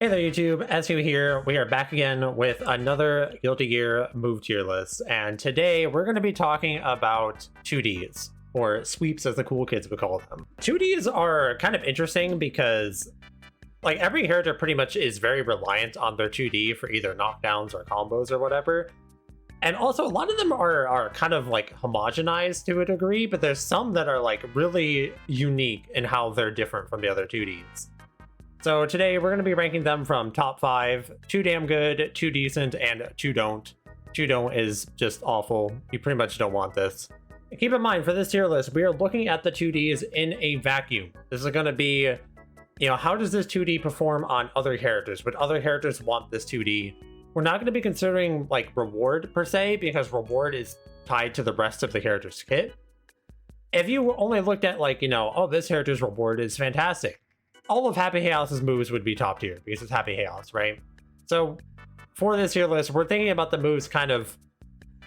Hey there YouTube, SU here. We are back again with another Guilty Gear move tier list, and today we're going to be talking about 2Ds, or sweeps as the cool kids would call them. 2Ds are kind of interesting because like every character pretty much is very reliant on their 2D for either knockdowns or combos or whatever. And also a lot of them are kind of like homogenized to a degree, but there's some that are like really unique in how they're different from the other 2Ds. So today we're going to be ranking them from top 5, 2 damn good, 2 decent, and 2 don't. 2 don't is just awful. You pretty much don't want this. Keep in mind, for this tier list, we are looking at the 2Ds in a vacuum. This is going to be, how does this 2D perform on other characters? Would other characters want this 2D? We're not going to be considering like reward per se, because reward is tied to the rest of the character's kit. If you only looked at like, oh, this character's reward is fantastic, all of Happy Chaos's moves would be top tier because it's Happy Chaos, right? So for this tier list, we're thinking about the moves kind of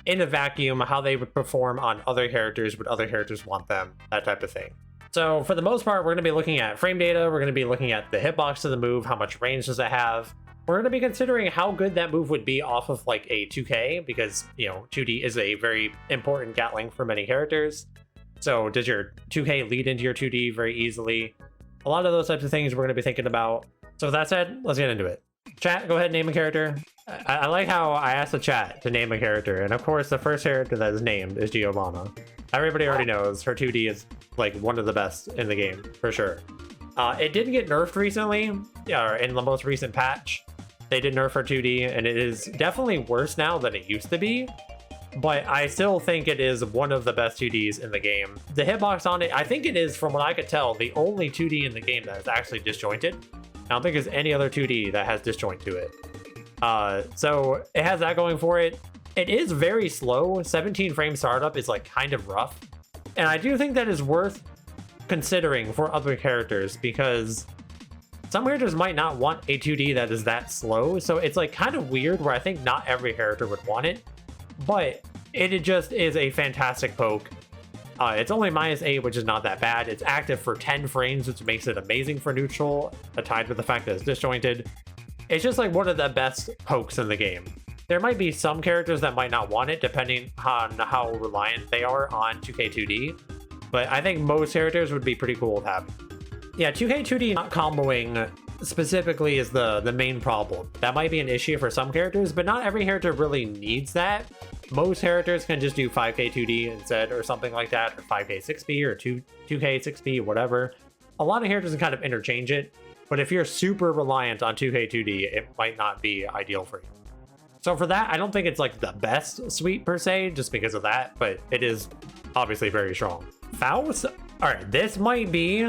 in a vacuum, how they would perform on other characters, would other characters want them, that type of thing. So for the most part, we're going to be looking at frame data, we're going to be looking at the hitbox of the move, how much range does it have. We're going to be considering how good that move would be off of like a 2K, because 2D is a very important Gatling for many characters. So does your 2K lead into your 2D very easily? A lot of those types of things we're going to be thinking about. So with that said, let's get into it. Chat, go ahead and name a character. I like how I asked the chat to name a character, and of course the first character that is named is Giovanna. Everybody already knows her 2D is like one of the best in the game, for sure. It did get nerfed recently, in the most recent patch. They did nerf her 2D, and it is definitely worse now than it used to be. But I still think it is one of the best 2Ds in the game. The hitbox on it, I think it is, from what I could tell, the only 2D in the game that is actually disjointed. I don't think there's any other 2D that has disjoint to it. So it has that going for it. It is very slow. 17 frame startup is like kind of rough. And I do think that is worth considering for other characters, because some characters might not want a 2D that is that slow. So it's like kind of weird where I think not every character would want it. But it just is a fantastic poke. It's only -8, which is not that bad. It's active for 10 frames, which makes it amazing for neutral, tied with the fact that it's disjointed. It's just like one of the best pokes in the game. There might be some characters that might not want it, depending on how reliant they are on 2K2D. But I think most characters would be pretty cool with having. Yeah, 2K2D not comboing specifically is the main problem. That might be an issue for some characters, but not every character really needs that. Most characters can just do 5K2D instead, or something like that, or 5K6B, or 2K6B, whatever. A lot of characters can kind of interchange it, but if you're super reliant on 2K2D, it might not be ideal for you. So for that, I don't think it's like the best sweep per se, just because of that, but it is obviously very strong. Faust? Alright, this might be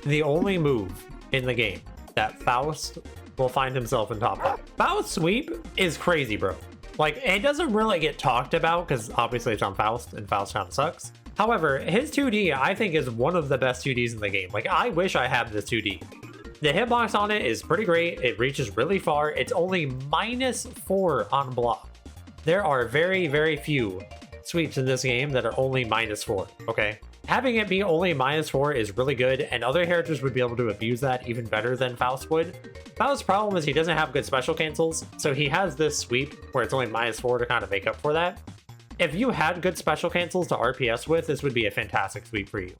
the only move in the game that Faust will find himself in top 5. Faust sweep is crazy, bro. Like, it doesn't really get talked about because obviously it's on Faust, and Faust kind of sucks. However, his 2D, I think, is one of the best 2Ds in the game. Like, I wish I had this 2D. The hitbox on it is pretty great. It reaches really far. It's only -4 on block. There are very, very few sweeps in this game that are only -4, okay? Having it be only -4 is really good, and other characters would be able to abuse that even better than Faust would. Faust's problem is he doesn't have good special cancels, so he has this sweep where it's only -4 to kind of make up for that. If you had good special cancels to RPS with, this would be a fantastic sweep for you.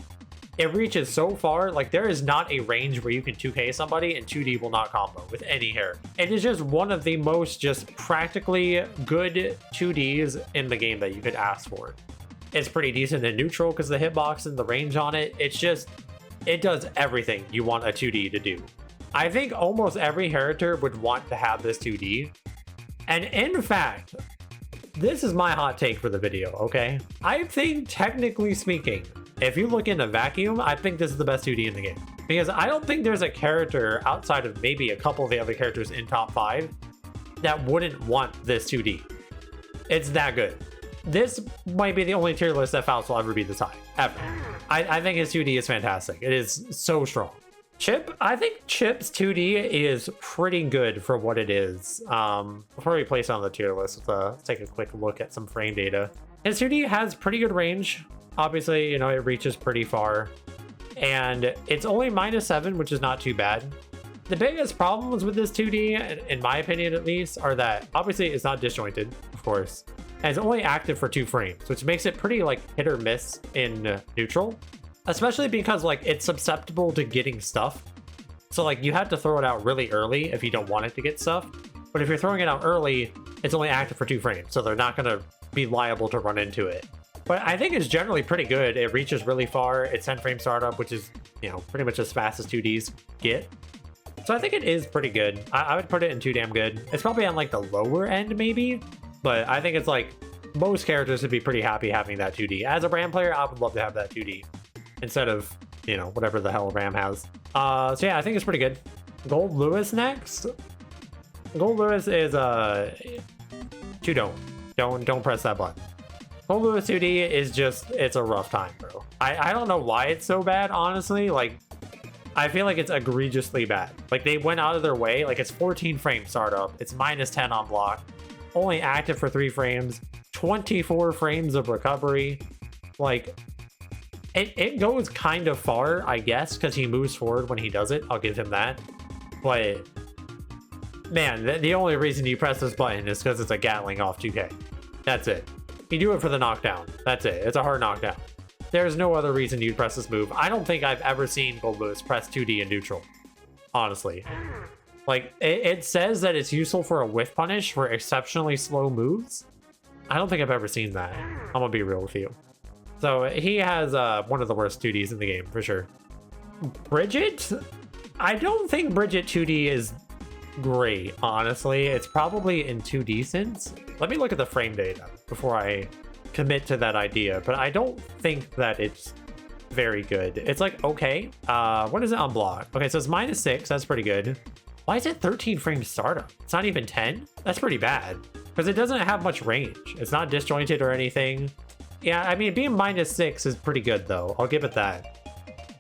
It reaches so far, like there is not a range where you can 2K somebody and 2D will not combo with any character. It is just one of the most just practically good 2Ds in the game that you could ask for. It's pretty decent in neutral because the hitbox and the range on it, it does everything you want a 2D to do. I think almost every character would want to have this 2D. And in fact, this is my hot take for the video, okay? I think technically speaking, if you look in a vacuum, I think this is the best 2D in the game. Because I don't think there's a character outside of maybe a couple of the other characters in top 5 that wouldn't want this 2D. It's that good. This might be the only tier list that Faust will ever be this high, ever. I think his 2D is fantastic. It is so strong. Chip, I think Chip's 2D is pretty good for what it is. Before we place it on the tier list, let's take a quick look at some frame data. His 2D has pretty good range. Obviously, it reaches pretty far. And it's only -7, which is not too bad. The biggest problems with this 2D, in my opinion at least, are that obviously it's not disjointed, of course, and it's only active for 2 frames, which makes it pretty like hit or miss in neutral, especially because like it's susceptible to getting stuffed. So like you have to throw it out really early if you don't want it to get stuffed. But if you're throwing it out early, it's only active for 2 frames, so they're not going to be liable to run into it. But I think it's generally pretty good. It reaches really far. It's 10 frame startup, which is, you know, pretty much as fast as 2Ds get. So I think it is pretty good. I would put it in 2 damn good. It's probably on like the lower end maybe, but I think it's like most characters would be pretty happy having that 2D. As a Ram player, I would love to have that 2D instead of, you know, whatever the hell Ram has. So yeah, I think it's pretty good. Goldlewis next. Goldlewis is 2 don't press that button. Goldlewis 2D is just, it's a rough time, bro. I don't know why it's so bad, honestly. Like, I feel like it's egregiously bad. Like, they went out of their way. Like, it's 14 frame startup. It's -10 on block. Only active for 3 frames. 24 frames of recovery. Like, it goes kind of far, I guess, because he moves forward when he does it. I'll give him that. But, man, the only reason you press this button is because it's a Gatling off 2K. That's it. You do it for the knockdown. That's it. It's a hard knockdown. There's no other reason you'd press this move. I don't think I've ever seen Goldlewis press 2D in neutral, honestly. Like, it says that it's useful for a whiff punish for exceptionally slow moves. I don't think I've ever seen that. I'm gonna be real with you. So he has one of the worst 2Ds in the game, for sure. Bridget? I don't think Bridget 2D is great, honestly. It's probably in 2 decents. Let me look at the frame data before I commit to that idea, but I don't think that it's very good. It's like, okay, what is it on block? Okay, so it's -6, that's pretty good. Why is it 13 frame startup? It's not even 10? That's pretty bad, because it doesn't have much range. It's not disjointed or anything. Yeah, I mean, being -6 is pretty good though, I'll give it that.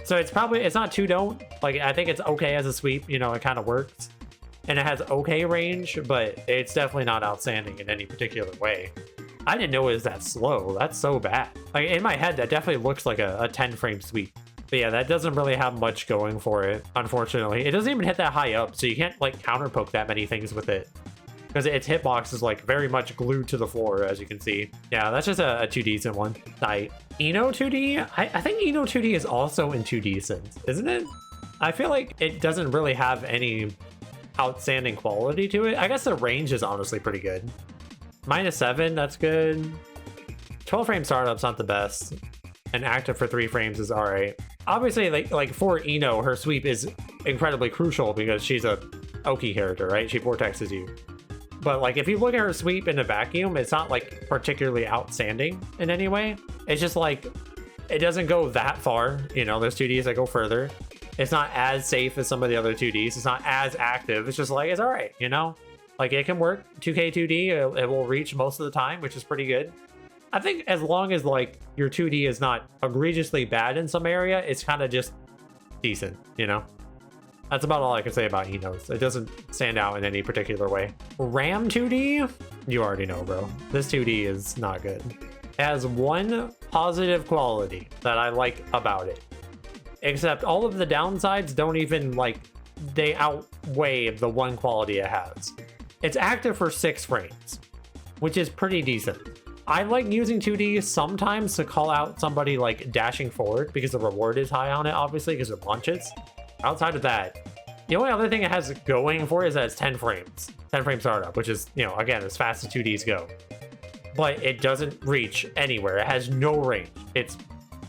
So it's probably, it's not 2 don't. Like, I think it's okay as a sweep, you know, it kind of works. And it has okay range, but it's definitely not outstanding in any particular way. I didn't know it was that slow. That's so bad. Like, in my head, that definitely looks like a 10 frame sweep. But yeah, that doesn't really have much going for it, unfortunately. It doesn't even hit that high up, so you can't like counter poke that many things with it, because its hitbox is like very much glued to the floor, as you can see. Yeah, that's just a 2 decent one. Ino 2D? I think Ino 2D is also in 2 decent, isn't it? I feel like it doesn't really have any outstanding quality to it. I guess the range is honestly pretty good. -7, that's good. 12 frame startup's not the best, and active for 3 frames is all right. Obviously, like for Ino, her sweep is incredibly crucial because she's a Oki character, right? She vortexes you. But like, if you look at her sweep in a vacuum, it's not like particularly outstanding in any way. It's just like, it doesn't go that far. You know, there's 2Ds that go further. It's not as safe as some of the other 2Ds. It's not as active. It's just like, it's all right, you know? Like, it can work. 2K 2D, it will reach most of the time, which is pretty good. I think as long as, like, your 2D is not egregiously bad in some area, it's kind of just decent, you know? That's about all I can say about Ino's. It doesn't stand out in any particular way. Ram 2D? You already know, bro. This 2D is not good. It has one positive quality that I like about it. Except all of the downsides don't even, like, they outweigh the one quality it has. It's active for 6 frames, which is pretty decent. I like using 2D sometimes to call out somebody like dashing forward because the reward is high on it, obviously, because it launches. Outside of that, the only other thing it has going for it is that it's 10 frames. 10 frame startup, which is, you know, again, as fast as 2Ds go. But it doesn't reach anywhere. It has no range. It's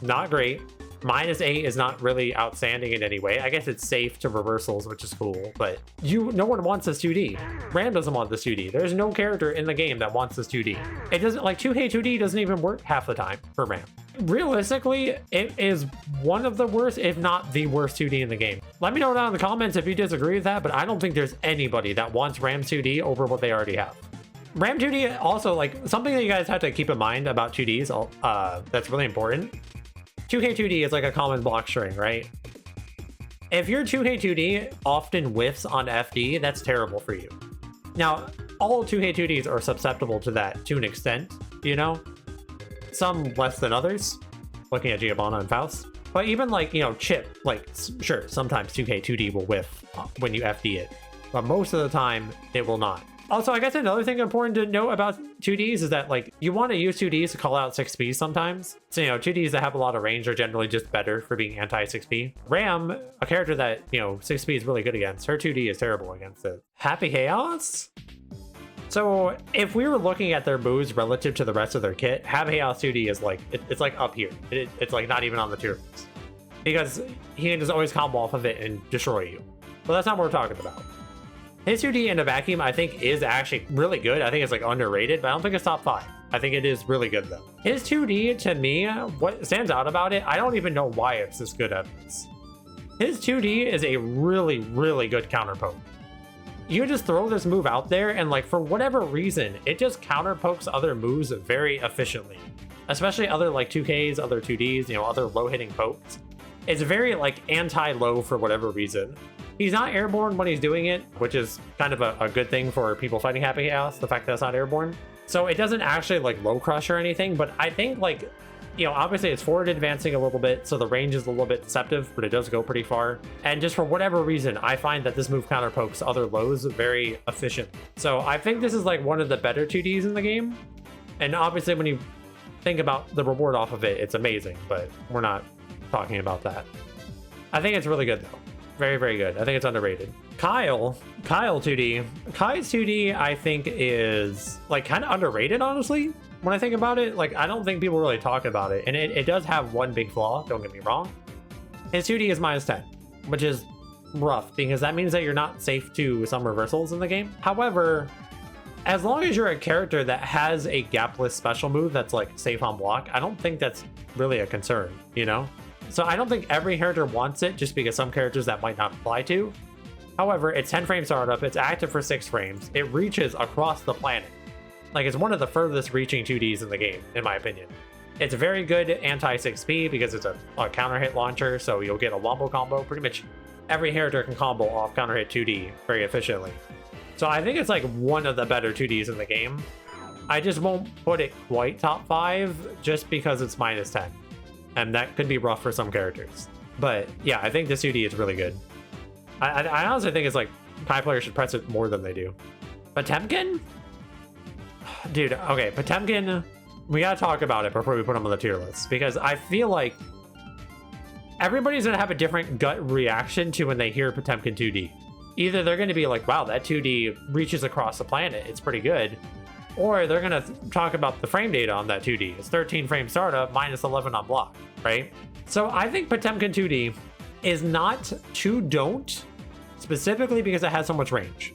not great. -8 is not really outstanding in any way. I guess it's safe to reversals, which is cool, but no one wants this 2D. Ram doesn't want this 2D. There's no character in the game that wants this 2D. It doesn't, like, 2K 2D doesn't even work half the time for Ram. Realistically, it is one of the worst, if not the worst 2D in the game. Let me know down in the comments if you disagree with that, but I don't think there's anybody that wants Ram 2D over what they already have. Ram 2D also, like, something that you guys have to keep in mind about 2Ds, that's really important. 2K 2D is like a common block string, right? If your 2K 2D often whiffs on FD, that's terrible for you. Now, all 2K 2Ds are susceptible to that to an extent, you know? Some less than others, looking at Giovanna and Faust. But even like, you know, Chip, like, sure, sometimes 2K 2D will whiff when you FD it, but most of the time it will not. Also, I guess another thing important to note about 2Ds is that, like, you want to use 2Ds to call out 6Ps sometimes. So, you know, 2Ds that have a lot of range are generally just better for being anti-6P. Ram, a character that, you know, 6P is really good against, her 2D is terrible against it. Happy Chaos? So, if we were looking at their moves relative to the rest of their kit, Happy Chaos 2D is like, it's like up here. It's like not even on the tier list. Because he can just always combo off of it and destroy you. But that's not what we're talking about. His 2D in a vacuum, I think, is actually really good. I think it's like underrated, but I don't think it's top 5. I think it is really good though. His 2D, to me, what stands out about it, I don't even know why it's this good at this. His 2D is a really, really good counter poke. You just throw this move out there and, like, for whatever reason, it just counter pokes other moves very efficiently. Especially other like 2Ks, other 2Ds, you know, other low hitting pokes. It's very like anti-low for whatever reason. He's not airborne when he's doing it, which is kind of a good thing for people fighting Happy Chaos, the fact that it's not airborne. So it doesn't actually like low crush or anything, but I think, like, you know, obviously it's forward advancing a little bit, so the range is a little bit deceptive, but it does go pretty far. And just for whatever reason, I find that this move counter pokes other lows very efficiently. So I think this is like one of the better 2Ds in the game. And obviously when you think about the reward off of it, it's amazing, but we're not talking about that. I think it's really good though. Very, very good. I think it's underrated. Kyle 2D. Kai's 2D, I think, is like kind of underrated, honestly. When I think about it, like, I don't think people really talk about it. And it does have one big flaw, don't get me wrong. His 2D is -10, which is rough because that means that you're not safe to some reversals in the game. However, as long as you're a character that has a gapless special move that's like safe on block, I don't think that's really a concern, you know? So I don't think every character wants it, just because some characters that might not apply to. However, it's 10 frame startup, it's active for 6 frames, it reaches across the planet. Like, it's one of the furthest reaching 2Ds in the game, in my opinion. It's very good anti-6P because it's a counter hit launcher, so you'll get a wombo combo. Pretty much every character can combo off counter hit 2D very efficiently. So I think it's like one of the better 2Ds in the game. I just won't put it quite top 5 just because it's -10. And that could be rough for some characters. But yeah, I think this 2D is really good. I honestly think it's like Kai players should press it more than they do. Potemkin? Dude, okay, Potemkin, we gotta talk about it before we put him on the tier list, because I feel like everybody's gonna have a different gut reaction to when they hear Potemkin 2D. Either they're gonna be like, wow, that 2D reaches across the planet, it's pretty good. Or they're gonna talk about the frame data on that 2D. It's 13 frame startup, -11 on block, right? So I think Potemkin 2D is not too don't, specifically because it has so much range.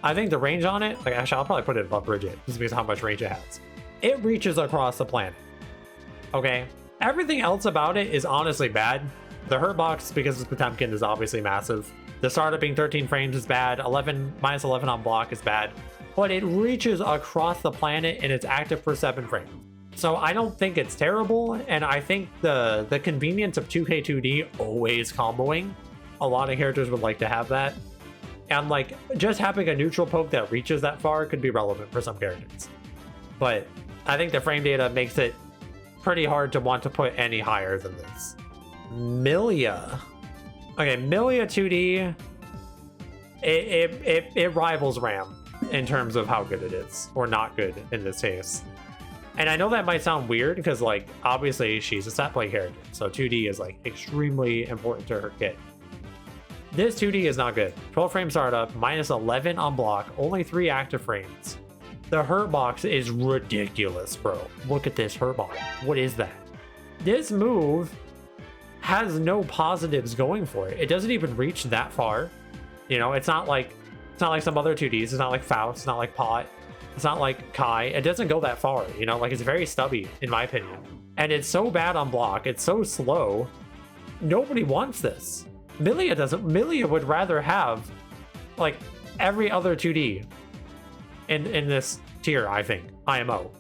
I think the range on it, like, actually I'll probably put it above Bridget, just because of how much range it has. It reaches across the planet, okay? Everything else about it is honestly bad. The hurt box, because it's Potemkin, is obviously massive. The startup being 13 frames is bad. -11 on block is bad. But it reaches across the planet and it's active for 7 frames. So I don't think it's terrible, and I think the convenience of 2K2D always comboing, a lot of characters would like to have that. And like, just having a neutral poke that reaches that far could be relevant for some characters. But I think the frame data makes it pretty hard to want to put any higher than this. Milia. Okay, Milia 2D, it rivals Ram in terms of how good it is, or not good in this case. And I know that might sound weird because, like, obviously she's a stat play character, so 2D is like extremely important to her kit. This 2D is not good. 12 frame startup, -11 on block, only 3 active frames. The hurt box is ridiculous, bro. Look at this hurt box. What is that? This move has no positives going for it. It doesn't even reach that far. You know, it's not like some other 2Ds. It's not like Faust. It's not like Pot. It's not like Kai. It doesn't go that far. You know, like, it's very stubby in my opinion. And it's so bad on block. It's so slow. Nobody wants this. Milia doesn't. Milia would rather have like every other 2D in this tier, I think, IMO.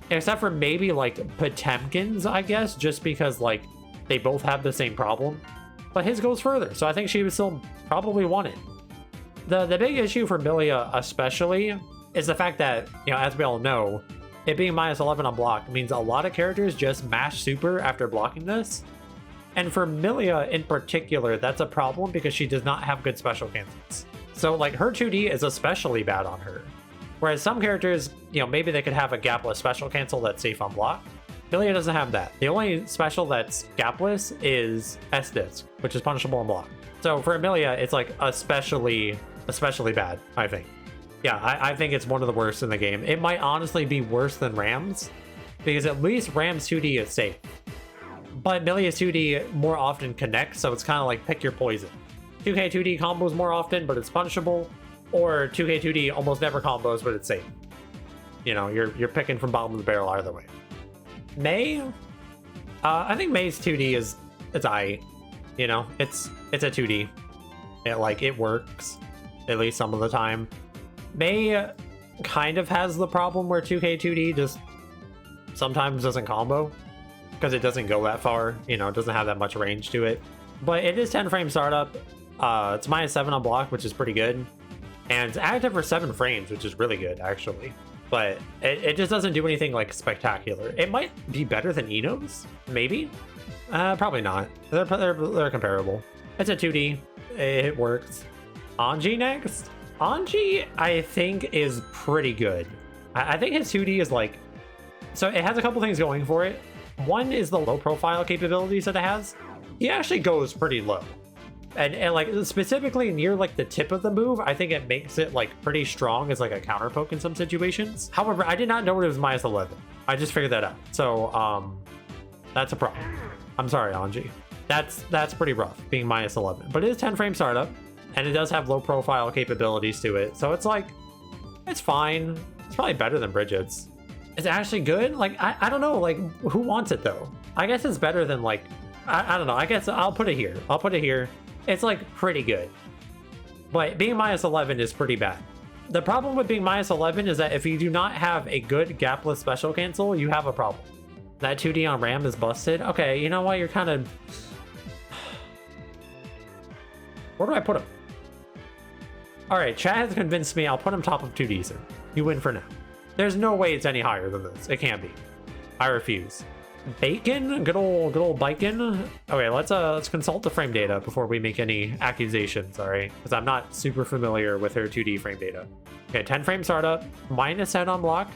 Except for maybe like Potemkin's, I guess, just because like they both have the same problem. But his goes further, so I think she would still probably want it. The big issue for Milia especially is the fact that, you know, as we all know, it being -11 on block means a lot of characters just mash super after blocking this. And for Milia in particular, that's a problem because she does not have good special cancels. So like her 2D is especially bad on her. Whereas some characters, you know, maybe they could have a gapless special cancel that's safe on block. Milia doesn't have that. The only special that's gapless is S-Disc, which is punishable on block. So for Milia, it's like especially bad, I think. Yeah, I think it's one of the worst in the game. It might honestly be worse than Ram's, because at least Ram's 2D is safe. But Milia's 2D more often connects, so it's kind of like pick your poison. 2K 2D combos more often, but it's punishable. Or 2K 2D almost never combos, but it's safe. You know, you're picking from bottom of the barrel either way. Mei? I think Mei's 2D it's aight. You know, it's a 2D. It works, at least some of the time. Mei kind of has the problem where 2K 2D just sometimes doesn't combo because it doesn't go that far, you know, it doesn't have that much range to it. But it is 10 frame startup. It's -7 on block, which is pretty good. And it's active for 7 frames, which is really good, actually. But it just doesn't do anything like spectacular. It might be better than Ino's, maybe. Probably not. They're comparable. It's a 2D. It works. Anji next. Anji, I think, is pretty good. I think his 2D is like... So it has a couple things going for it. One is the low profile capabilities that it has. He actually goes pretty low. And like specifically near like the tip of the move, I think it makes it like pretty strong as like a counter poke in some situations. However, I did not know it was -11. I just figured that out. So that's a problem. I'm sorry, Anji. That's pretty rough, being -11. But it is 10 frame startup, and it does have low profile capabilities to it. So it's like, it's fine. It's probably better than Bridget's. It's actually good. Like, I don't know, like, who wants it though? I guess it's better than like, I don't know. I guess I'll put it here. I'll put it here. It's like pretty good. But being -11 is pretty bad. The problem with being -11 is that if you do not have a good gapless special cancel, you have a problem. That 2D on Ram is busted. Okay, you know what? You're kind of... Where do I put him? Alright, chat has convinced me. I'll put him top of 2Ds. You win for now. There's no way it's any higher than this. It can't be. I refuse. Baiken? Good old Baiken? Okay, let's consult the frame data before we make any accusations, alright? Because I'm not super familiar with her 2D frame data. Okay, 10 frame startup, -10 on block,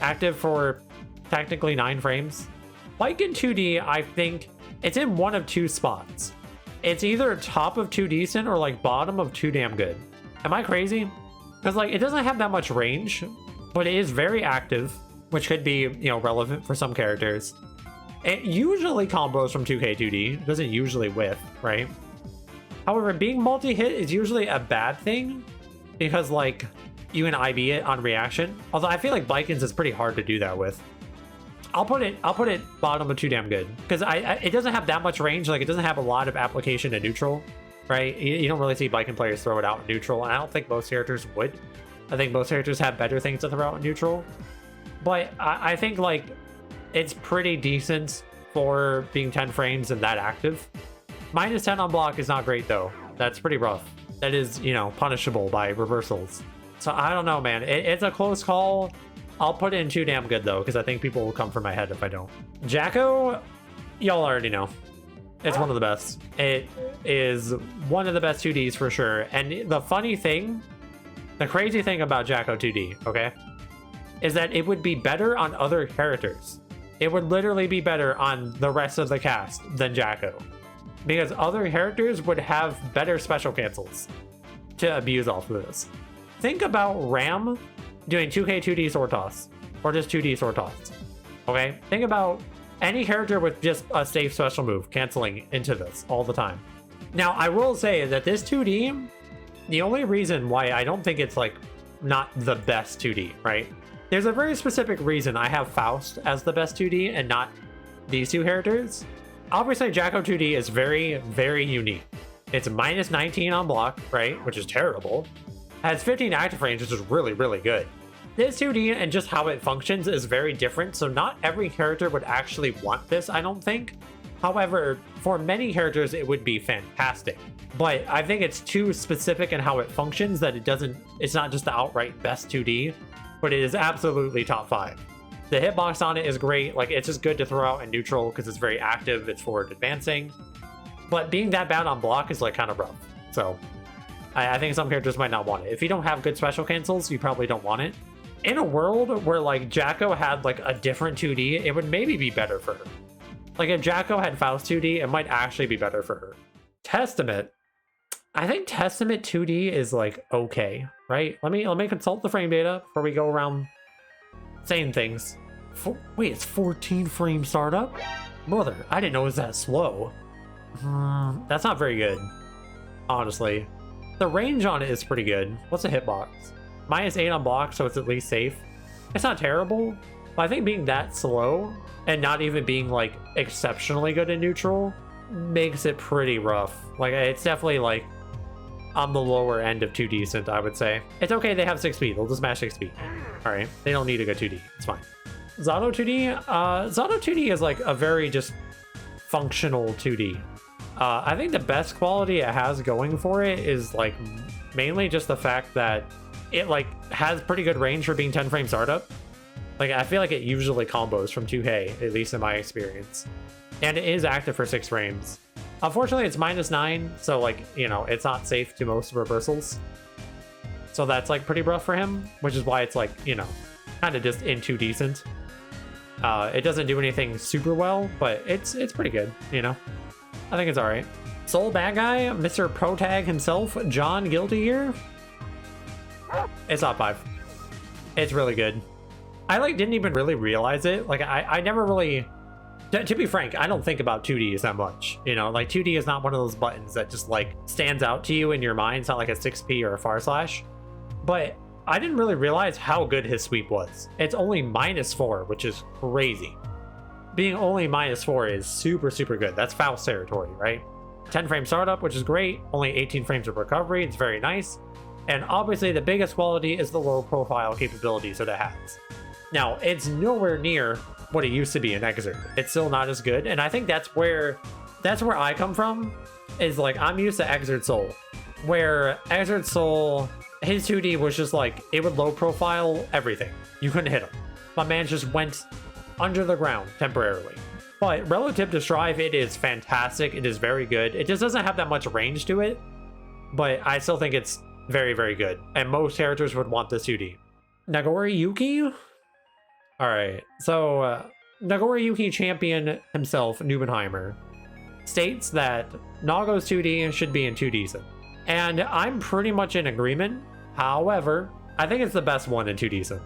active for technically 9 frames. Baiken 2D, I think it's in one of two spots. It's either top of 2 decent or like bottom of 2 damn good. Am I crazy? Because like it doesn't have that much range, but it is very active, which could be, you know, relevant for some characters. It usually combos from 2K 2D. It doesn't usually whiff, right? However, being multi-hit is usually a bad thing because like you can IB it on reaction. Although I feel like Baiken's is pretty hard to do that with. I'll put it bottom of 2 damn good because it doesn't have that much range. Like it doesn't have a lot of application in neutral, right? You don't really see Baiken players throw it out in neutral, and I don't think most characters would. I think most characters have better things to throw out in neutral. But I think like it's pretty decent for being 10 frames and that active. -10 on block is not great though. That's pretty rough. That is, you know, punishable by reversals. So I don't know, man. It's a close call. I'll put it in 2 damn good though, because I think people will come for my head if I don't. Jacko, y'all already know. It's one of the best. It is one of the best 2Ds for sure. And the funny thing, the crazy thing about Jacko 2D, okay, is that it would be better on other characters. It would literally be better on the rest of the cast than Jacko. Because other characters would have better special cancels to abuse off of this. Think about Ram doing 2K 2D sword toss, or just 2D sword toss. Okay? Think about any character with just a safe special move canceling into this all the time. Now, I will say that this 2D, the only reason why I don't think it's like not the best 2D, right? There's a very specific reason I have Faust as the best 2D and not these two characters. Obviously, Jacko 2D is very, very unique. It's -19 on block, right? Which is terrible. Has 15 active range, which is really, really good. This 2D and just how it functions is very different, so not every character would actually want this, I don't think. However, for many characters, it would be fantastic. But I think it's too specific in how it functions that it's not just the outright best 2D, but it is absolutely top 5. The hitbox on it is great. Like, it's just good to throw out in neutral because it's very active. It's forward advancing. But being that bad on block is like kind of rough. So I think some characters might not want it. If you don't have good special cancels, you probably don't want it. In a world where like Jacko had like a different 2D, it would maybe be better for her. Like if Jacko had Faust 2D, it might actually be better for her. Testament. I think Testament 2D is like okay, right? Let me consult the frame data before we go around saying things. Wait, it's 14 frame startup? Brother, I didn't know it was that slow. That's not very good, honestly. The range on it is pretty good. What's the hitbox? -8 on block, so it's at least safe. It's not terrible, but I think being that slow and not even being like exceptionally good in neutral makes it pretty rough. Like it's definitely like on the lower end of 2 decent, I would say. It's okay, they have 6 speed. They'll just match 6 speed. All right, they don't need a good 2D. It's fine. Zato 2D? Zato 2D is like a very just functional 2D. I think the best quality it has going for it is like mainly just the fact that it like has pretty good range for being 10 frame startup. Like I feel like it usually combos from 2K, at least in my experience. And it is active for 6 frames. Unfortunately, it's -9, so like, you know, it's not safe to most reversals. So that's like pretty rough for him, which is why it's like, you know, kind of just in 2 decent. It doesn't do anything super well, but it's pretty good, you know? I think it's all right. Soul bad guy, Mr. Protag himself, John Guilty Gear. It's top 5. It's really good. I like didn't even really realize it. Like I never really, to be frank, I don't think about 2Ds that much. You know, like 2D is not one of those buttons that just like stands out to you in your mind. It's not like a 6P or a far slash. But I didn't really realize how good his sweep was. It's only -4, which is crazy. Being only -4 is super good. That's Faust territory, right? 10 frame startup, which is great. Only 18 frames of recovery. It's very nice. And obviously the biggest quality is the low profile capabilities that it has. Now, it's nowhere near what it used to be in Exert. It's still not as good. And I think that's where I come from, is like I'm used to Exert Soul, where Exert Soul, his 2D was just like, it would low profile everything. You couldn't hit him. My man just went under the ground temporarily. But relative to Strive, it is fantastic. It is very good. It just doesn't have that much range to it, but I still think it's very good. And most characters would want this 2D. Nagoriyuki? Alright, so Nagoriyuki champion himself, Nubenheimer, states that Nago's 2D should be in 2 decent. And I'm pretty much in agreement. However, I think it's the best one in 2 decent.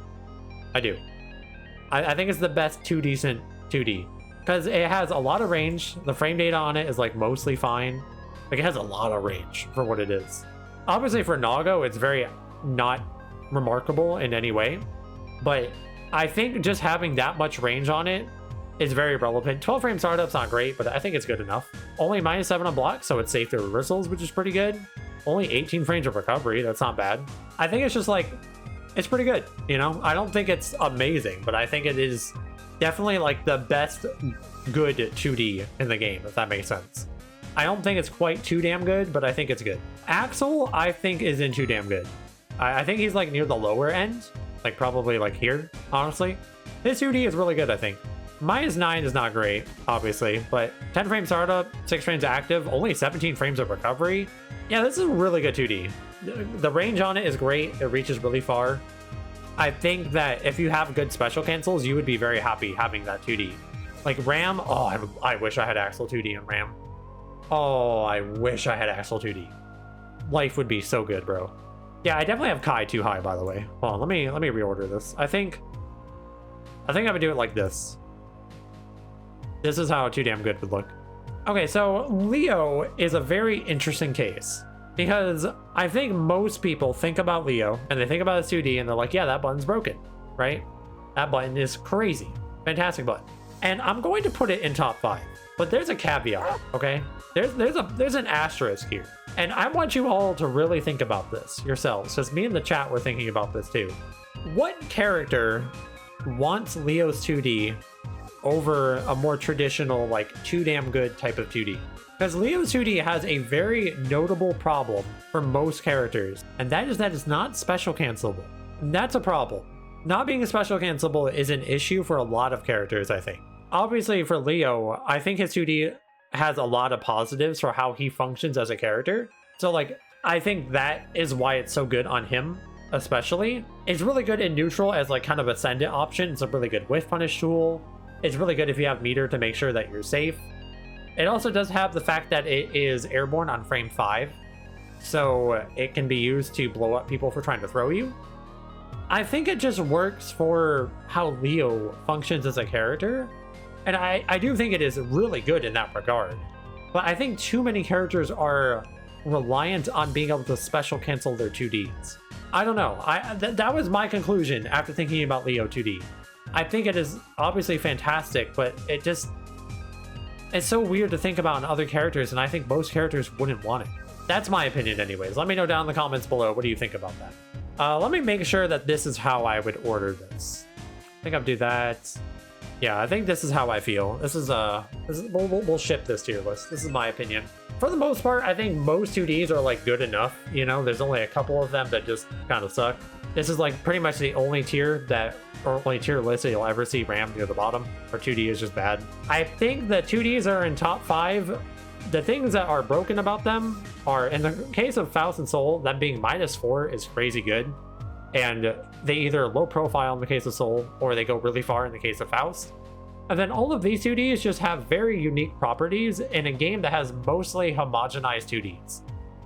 I do. I think it's the best 2 decent 2D. Because it has a lot of range. The frame data on it is like mostly fine. Like it has a lot of range for what it is. Obviously for Nago, it's very not remarkable in any way. But I think just having that much range on it is very relevant. 12 frame startup's not great, but I think it's good enough. Only -7 on block, so it's safe to reversals, which is pretty good. Only 18 frames of recovery, that's not bad. I think it's just like, it's pretty good, you know? I don't think it's amazing, but I think it is definitely like the best good 2D in the game, if that makes sense. I don't think it's quite too damn good, but I think it's good. Axel, I think, is in too damn good. I think he's like near the lower end, like probably like here, honestly. His 2D is really good, I think. -9 is not great, obviously, but 10 frame startup, 6 frames active, only 17 frames of recovery. Yeah, this is a really good 2D. The range on it is great. It reaches really far. I think that if you have good special cancels, you would be very happy having that 2D. Like Ram, oh, I wish I had Axel 2D and Ram. Oh, I wish I had Axel 2D. Life would be so good, bro. Yeah, I definitely have Kai too high, by the way. Hold on, let me reorder this. I think I would do it like this. This is how too damn good would look. Okay, so Leo is a very interesting case because I think most people think about Leo and they think about his 2D and they're like, yeah, that button's broken, right? That button is crazy. Fantastic button. And I'm going to put it in top 5, but there's a caveat, okay? There's an asterisk here. And I want you all to really think about this yourselves, because me and the chat were thinking about this too. What character wants Leo's 2D over a more traditional, like, too damn good type of 2D? Because Leo's 2D has a very notable problem for most characters, and that is that it's not special cancelable. And that's a problem. not being special cancelable is an issue for a lot of characters, I think. Obviously for Leo, I think his 2D has a lot of positives for how he functions as a character. So like, I think that is why it's so good on him, especially. It's really good in neutral as like kind of ascendant option. It's a really good whiff punish tool. It's really good if you have meter to make sure that you're safe. It also does have the fact that it is airborne on frame 5. So it can be used to blow up people for trying to throw you. I think it just works for how Leo functions as a character. And I do think it is really good in that regard. But I think too many characters are reliant on being able to special cancel their 2Ds. I don't know. That was my conclusion after thinking about Leo 2D. I think it is obviously fantastic, but it's so weird to think about in other characters, and I think most characters wouldn't want it. That's my opinion anyways. Let me know down in the comments below, what do you think about that? Let me make sure that this is how I would order this. I think I'll do that. Yeah, I think this is how I feel. We'll ship this tier list. This is my opinion. For the most part, I think most 2Ds are like good enough. You know, there's only a couple of them that just kind of suck. This is like pretty much the only tier list that you'll ever see Ram near the bottom, or 2D is just bad. I think the 2Ds are in top 5. The things that are broken about them are, in the case of Faust and Soul, them being -4 is crazy good. And they either low profile in the case of Soul, or they go really far in the case of Faust. And then all of these 2Ds just have very unique properties in a game that has mostly homogenized 2Ds.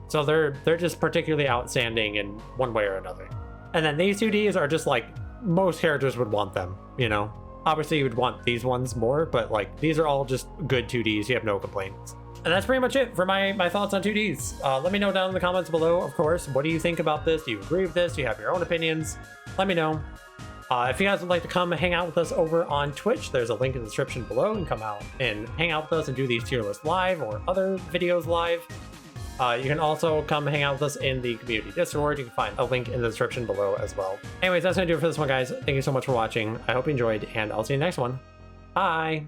So they're just particularly outstanding in one way or another. And then these 2Ds are just like, most characters would want them, you know? Obviously you would want these ones more, but like, these are all just good 2Ds, you have no complaints. And that's pretty much it for my thoughts on 2Ds. Let me know down in the comments below, of course. What do you think about this? Do you agree with this? Do you have your own opinions? Let me know. If you guys would like to come hang out with us over on Twitch, there's a link in the description below, and come out and hang out with us and do these tier lists live or other videos live. You can also come hang out with us in the community Discord. You can find a link in the description below as well. Anyways, that's gonna do it for this one, guys. Thank you so much for watching. I hope you enjoyed, and I'll see you in the next one. Bye!